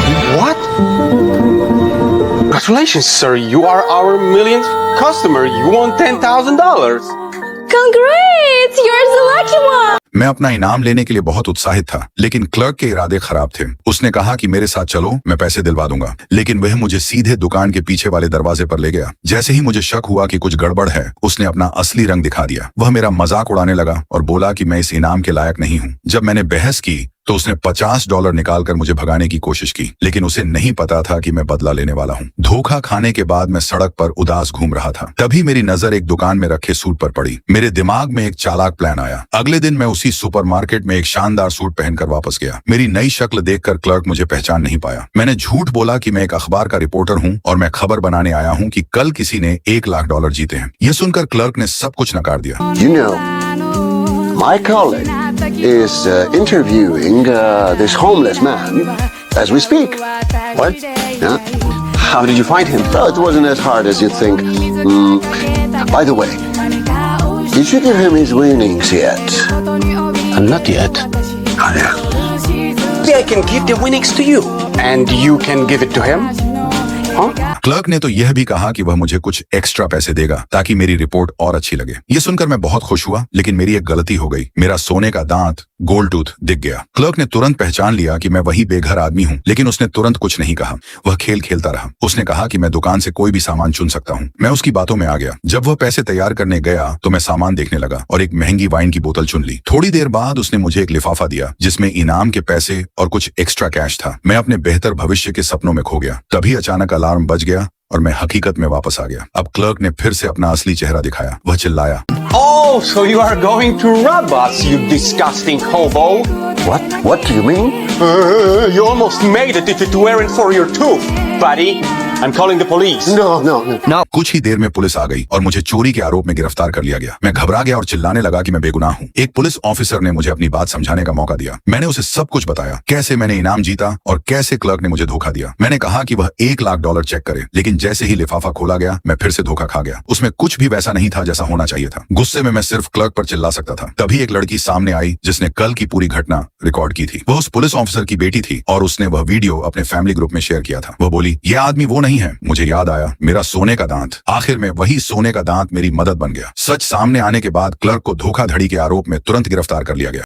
What? Congratulations, sir. You are our millionth customer. You won $10,000. Congrats! You're the lucky one! मैं अपना इनाम लेने के लिए बहुत उत्साहित था, लेकिन क्लर्क के इरादे खराब थे। उसने कहा कि मेरे साथ चलो, मैं पैसे दिलवा दूंगा, लेकिन वह मुझे सीधे दुकान के पीछे वाले दरवाजे पर ले गया। जैसे ही मुझे शक हुआ कि कुछ गड़बड़ है, उसने अपना असली रंग दिखा दिया। वह मेरा मजाक उड़ाने लगा और बोला कि मैं इस इनाम के लायक नहीं हूँ। जब मैंने बहस की तो उसने $50 निकालकर मुझे भगाने की कोशिश की, लेकिन उसे नहीं पता था कि मैं बदला लेने वाला हूँ। धोखा खाने के बाद मैं सड़क पर उदास घूम रहा था। तभी मेरी नजर एक दुकान में रखे सूट पर पड़ी। मेरे दिमाग में एक चालाक प्लान आया। अगले दिन मैं उसी सुपरमार्केट में एक शानदार सूट पहनकर वापस गया। मेरी नई शक्ल देखकर क्लर्क मुझे पहचान नहीं पाया। मैंने झूठ बोला कि मैं एक अखबार का रिपोर्टर हूँ और मैं खबर बनाने आया हूँ कि कल किसी ने $1 लाख जीते हैं। यह सुनकर क्लर्क ने सब कुछ नकार दिया। You know, my colleague is interviewing this homeless man as we speak. What? Yeah? How did you find him? Well, it wasn't as hard as you'd think. By the way, did you give him his winnings yet? Not yet. Oh, yeah. Maybe I can give the winnings to you. And you can give it to him? Huh? Clerk ने तो यह भी कहा कि वह मुझे कुछ extra पैसे देगा ताकि मेरी रिपोर्ट और अच्छी लगे। यह सुनकर मैं बहुत खुश हुआ, लेकिन मेरी एक गलती हो गई। मेरा सोने का दांत गोल्ड टूथ दिख गया। क्लर्क ने तुरंत पहचान लिया कि मैं वही बेघर आदमी हूँ, लेकिन उसने तुरंत कुछ नहीं कहा। वह खेल खेलता रहा। उसने कहा कि मैं दुकान से कोई भी सामान चुन सकता हूँ। मैं उसकी बातों में आ गया। जब वह पैसे तैयार करने गया तो मैं सामान देखने लगा और एक महंगी वाइन की बोतल चुन ली। थोड़ी देर बाद उसने मुझे एक लिफाफा दिया जिसमें इनाम के पैसे और कुछ एक्स्ट्रा कैश था। मैं अपने बेहतर भविष्य के सपनों में खो गया। तभी अचानक अलार्म बज गया और मैं हकीकत में वापस आ गया। अब क्लर्क ने फिर से अपना असली चेहरा दिखाया। वह चिल्लाया, Oh, so you are going to rob us, you disgusting hobo. What? What do you mean? You almost made it if it weren't for your tooth, buddy. I'm calling the police. No. कुछ ही देर में police आ गई और मुझे चोरी के आरोप में गिरफ्तार कर लिया गया। मैं घबरा गया और चिल्लाने लगा कि मैं बेगुनाह हूँ। एक पुलिस ऑफिसर ने मुझे अपनी बात समझाने का मौका दिया। मैंने उसे सब कुछ बताया, कैसे मैंने इनाम जीता और कैसे क्लर्क ने मुझे धोखा दिया। मैंने कहा कि वह $1 लाख चेक करे, लेकिन जैसे ही लिफाफा खोला गया, मैं फिर से धोखा खा गया। उसमें कुछ भी वैसा नहीं था जैसा होना चाहिए था। गुस्से में मैं सिर्फ क्लर्क पर चिल्ला सकता था। तभी एक लड़की सामने आई जिसने कल की पूरी घटना रिकॉर्ड की थी। वह उस पुलिस ऑफिसर की बेटी थी और उसने वह वीडियो अपने फैमिली ग्रुप में शेयर किया था। वह बोली, यह आदमी वो नहीं है। मुझे याद आया, मेरा सोने का दांत। आखिर में वही सोने का दांत मेरी मदद बन गया। सच सामने आने के बाद क्लर्क को धोखाधड़ी के आरोप में तुरंत गिरफ्तार कर लिया गया।